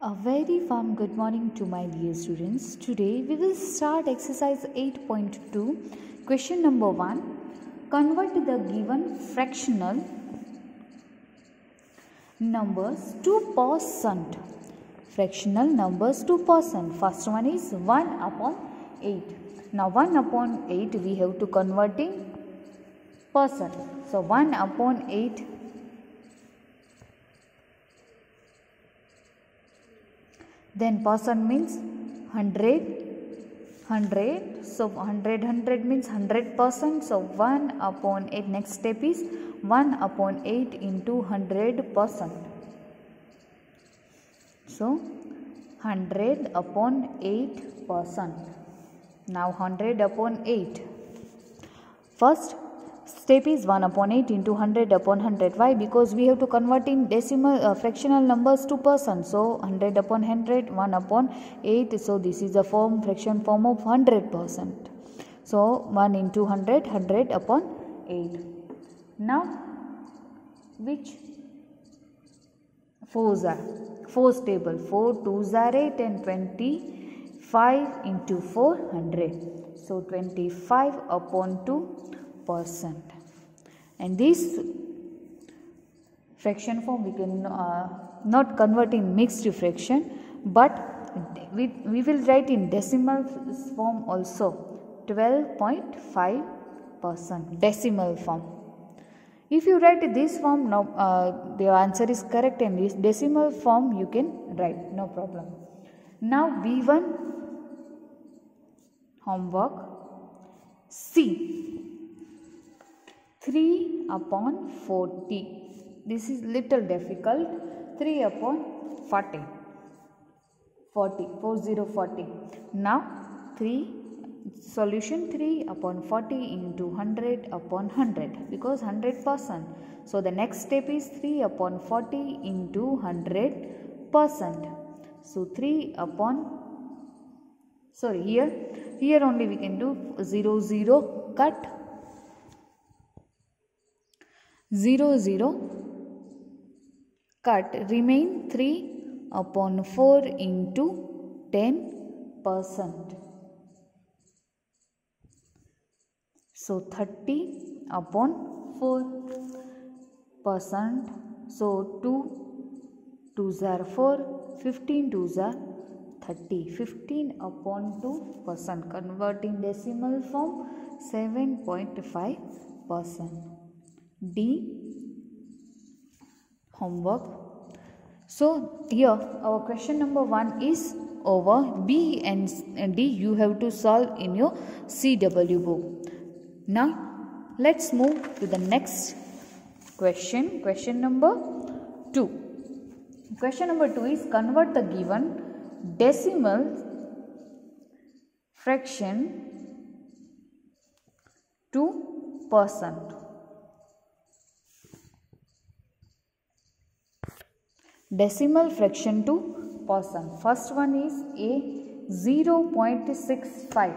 A very warm good morning to my dear students. Today we will start exercise 8.2. Question number 1. Convert the given fractional numbers to percent. Fractional numbers to percent. First one is 1 upon 8. Now 1 upon 8 we have to convert in percent. So 1 upon 8. Then percent means 100. So 100 means 100%. So 1 upon 8. Next step is 1 upon 8 into 100%. So 100 upon 8%. Now 100 upon 8. First step is 1 upon 8 into 100 upon 100. Why? Because we have to convert in decimal fractional numbers to percent. So 100 upon 100, 1 upon 8. So this is the fraction form of 100%. So 1 into 100, 100 upon 8. Now which 4s are? 4's table. 4 2s are 8 and 25 into 400. So 25 upon 2%. And this fraction form we can not convert in mixed fraction, but we will write in decimal form also. 12.5% decimal form. If you write this form, now the answer is correct, and this decimal form you can write, no problem. Now B1 homework. C 3 upon 40. This is little difficult. 3 upon 40. 40. Now 3 solution 3 upon 40 into 100 upon 100, because 100%. So the next step is 3 upon 40 into 100%. So 3 upon, here only we can do 0 0 cut. 0 0 cut, remain 3 upon 4 into 10%. So 30 upon 4%. So 2 2s are 4, 15 2s are 30. 15 upon 2%. Converting decimal form, 7.5%. D homework. So here our question number 1 is over. B and D you have to solve in your CW book. Now let's move to the next question. Question number 2. Question number 2 is convert the given decimal fraction to percent. Decimal fraction to percent. First one is A 0.65.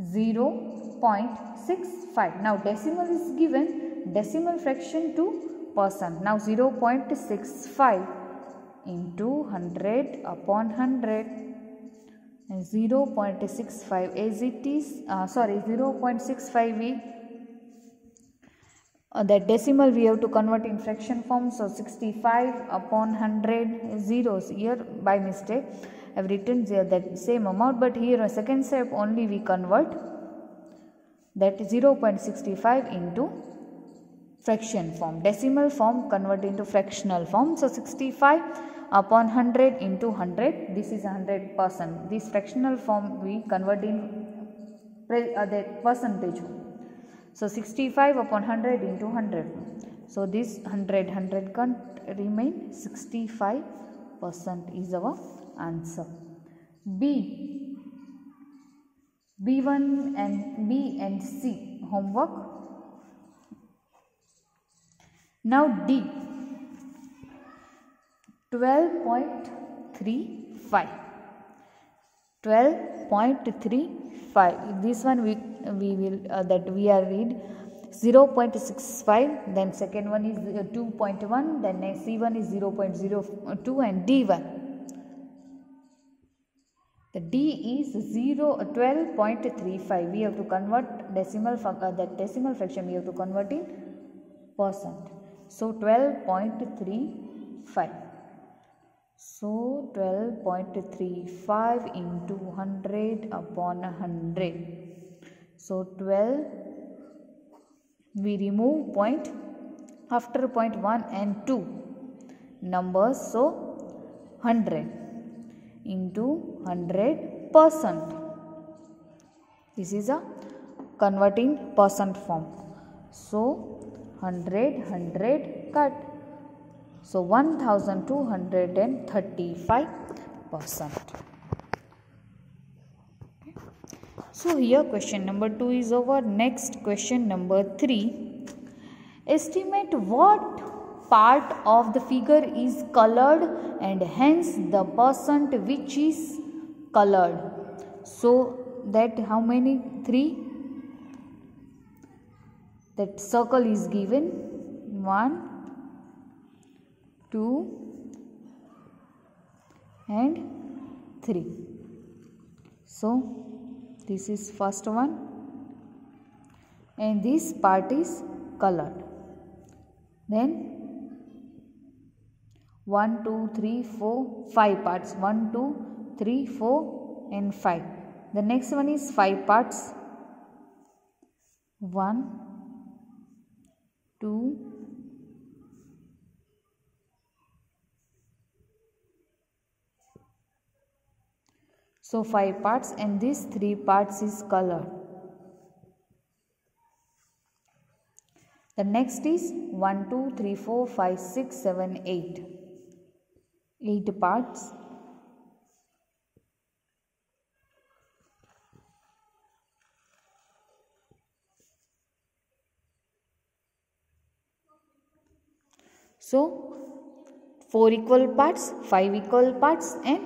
0.65. Now decimal is given, decimal fraction to percent. Now 0.65 into 100 upon 100. And 0.65 as it is, 0.65 that decimal we have to convert in fraction form. So 65 upon 100 zeros. Here by mistake I have written that same amount, but here a second step only we convert that 0.65 into fraction form. Decimal form convert into fractional form. So 65 upon 100 into 100. This is 100%. This fractional form we convert in the percentage. So 65 upon 100 into 100. So this 100 can remain 65% is our answer. B1 and B and C homework. Now D 12.35. 12.35. This one we will we are read 0.65, then second one is 2.1, then next C1 is 0.02 and D1. The D is 12.35. We have to convert that decimal fraction we have to convert in percent. So 12.35. So 12.35 into 100 upon 100. So 12, we remove point after point 1 and 2 numbers. So 100 into 100%. This is a converting percent form. So 100 cut. So 1235%. So here question number 2 is over. Next question number 3. Estimate what part of the figure is colored and hence the percent which is colored. So that how many? 3. That circle is given. 1, 2 and 3. So this is first one and this part is colored. Then 1, 2, 3, 4, 5 parts. 1, 2, 3, 4 and 5. The next one is 5 parts. 1, 2, 5 parts and these 3 parts is colored. The next is 1, 2, 3, 4, 5, 6, 7, 8. 8 parts. So 4 equal parts, 5 equal parts and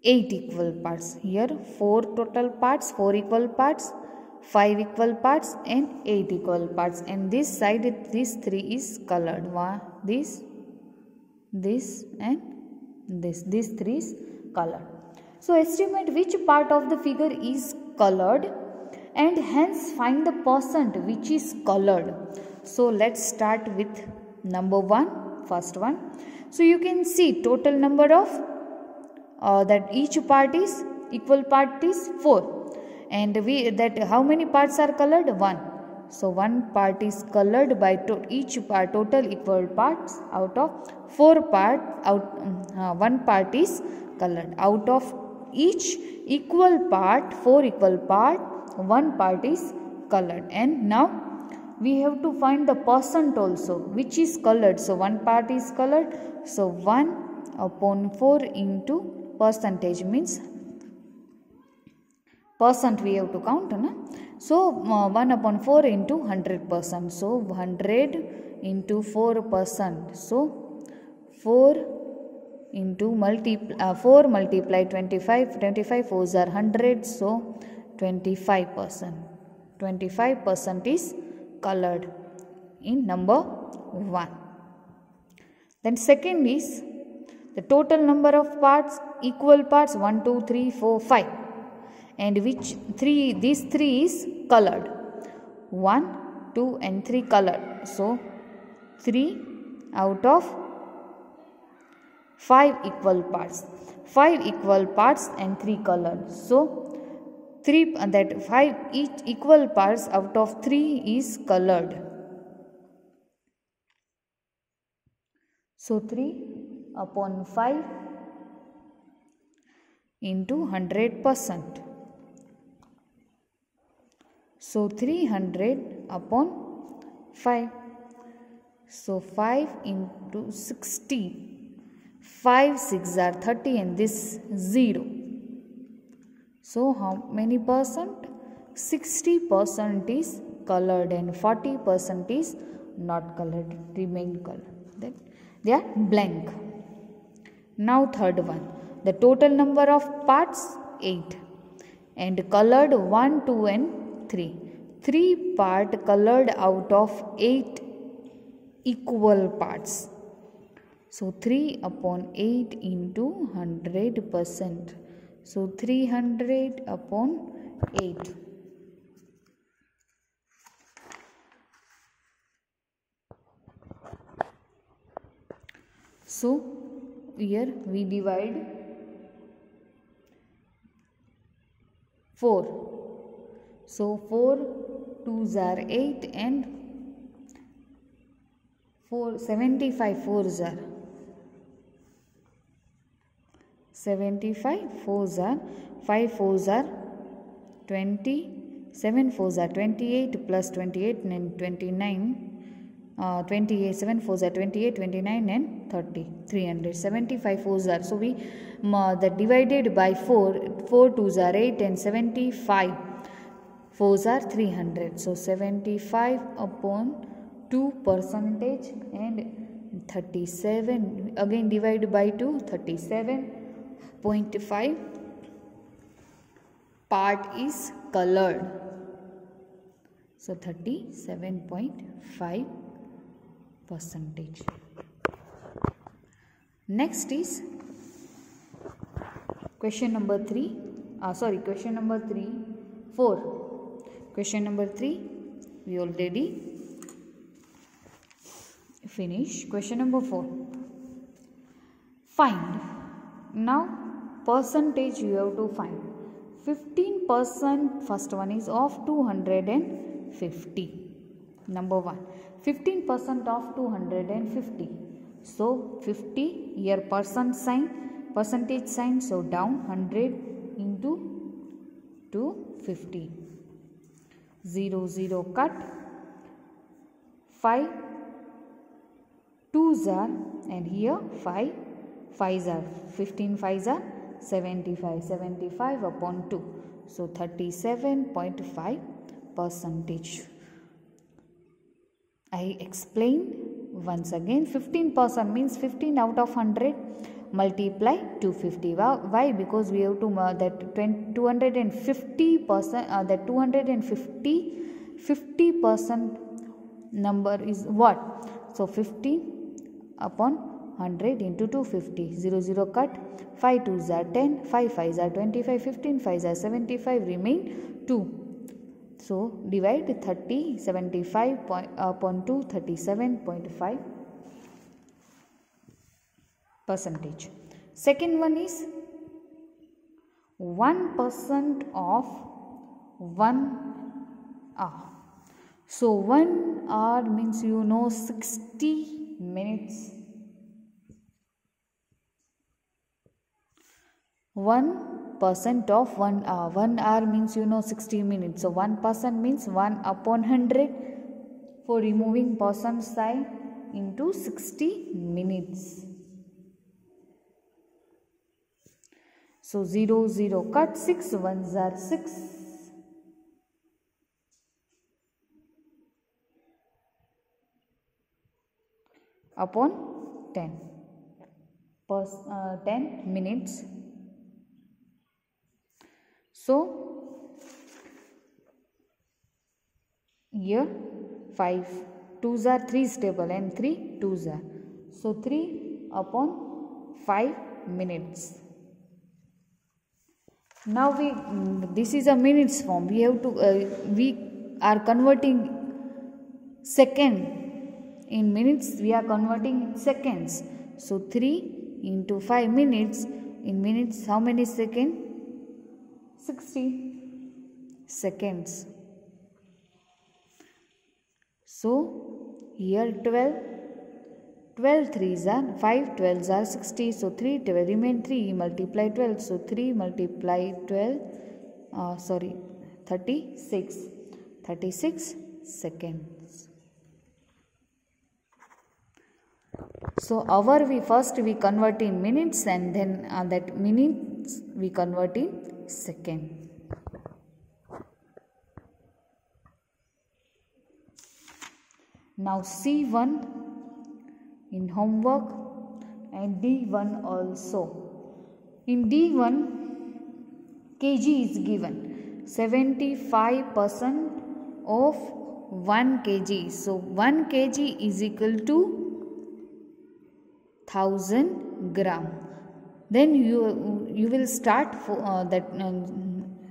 8 equal parts. Here 4 total parts, 4 equal parts, 5 equal parts and 8 equal parts. And this side, this 3 is colored. This and this. This 3 is colored. So estimate which part of the figure is colored and hence find the percent which is colored. So let's start with number 1, first one. So you can see total number of that each part is equal part is 4 and how many parts are colored? 1. So one part is colored by each part total equal parts out of 4 parts one part is colored. Out of each equal part 4 equal part one part is colored. And now we have to find the percent also which is colored. So one part is colored. So 1 upon 4 into percentage means percent we have to count. Na? So 1 upon 4 into 100%. So 100 into 4%. So 4 into 4 multiply 25. 25 4s are 100. So 25%. 25% is colored in number 1. Then second is the total number of parts, equal parts 1, 2, 3, 4, 5 and which 3, these 3 is colored. 1, 2 and 3 colored. So 3 out of 5 equal parts. 5 equal parts and 3 colored. So 3 that 5 each equal parts out of 3 is colored. So 3 upon 5 into 100%. So 300 upon 5. So 5 into 60. 5 6 are 30 and this 0. So how many percent? 60% is colored and 40% is not colored, remain colored. Then they are blank. Now third one. The total number of parts 8 and colored 1, 2 and 3. 3 part colored out of 8 equal parts. So 3 upon 8 into 100%. So 300 upon 8. So here we divide 4. So 4 2s are 8 and 75 4s are 75 4s are 5 4s are 20, 7 4s are 28 plus 28 and 29. 28, 7 4s are 28, 29 and 30, 300, 75 4s are. So we that divided by 4, 4 2s are 8 and 75 4s are 300. So 75 upon 2 percentage and 37, again divide by 2, 37.5 part is colored. So 37.5%. Next is question number 3. Question number 3, 4. Question number 3 we already finished. Question number 4. Find. Now percentage you have to find. 15%, first one is of 250. Number 1. 15% of 250. So 50 here percentage sign, so down 100 into 250. 0 0 cut. 5 2s are and here 5 5s are. 15 5s are 75. 75 upon 2. So 37.5%. I explain once again. 15% means 15 out of 100 multiply 250. Why? Because we have to that 250%, that 250 50% number is what? So 50 upon 100 into 250. 0 0 cut. 5 2s are 10, 5 5s are 25, 15 5s are 75, remain 2. So divide 30, 75 upon 2, 37.5%. Second one is 1% of 1 hour. So 1 hour means 60 minutes. 1% of 1 hour. 1 hour means 60 minutes. So 1% means 1 upon 100 for removing percent sign into 60 minutes. So 0 0 cut. 6 1s are 6. Upon 10. 10 minutes. So here 5 2s are 3 stable and 3 2s are. So 3 upon 5 minutes. Now this is a minutes form. We have to we are converting second in minutes. We are converting in seconds. So 3 into 5 minutes. In minutes, how many seconds? 60 seconds. So here 12 3s are 5 12s are 60. So 3 12 remain 3 multiply 12. So 3 multiply 12 36 seconds. So hour we convert in minutes, and then that minutes we convert in second. Now C1 in homework and D1 also. In D1 kg is given 75% of 1 kg. So 1 kg is equal to 1000 gram. Then you will start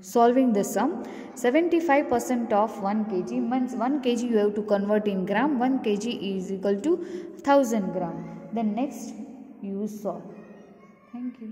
solving the sum. 75% of 1 kg means 1 kg you have to convert in gram. 1 kg is equal to 1000 gram. Then next you solve. Thank you.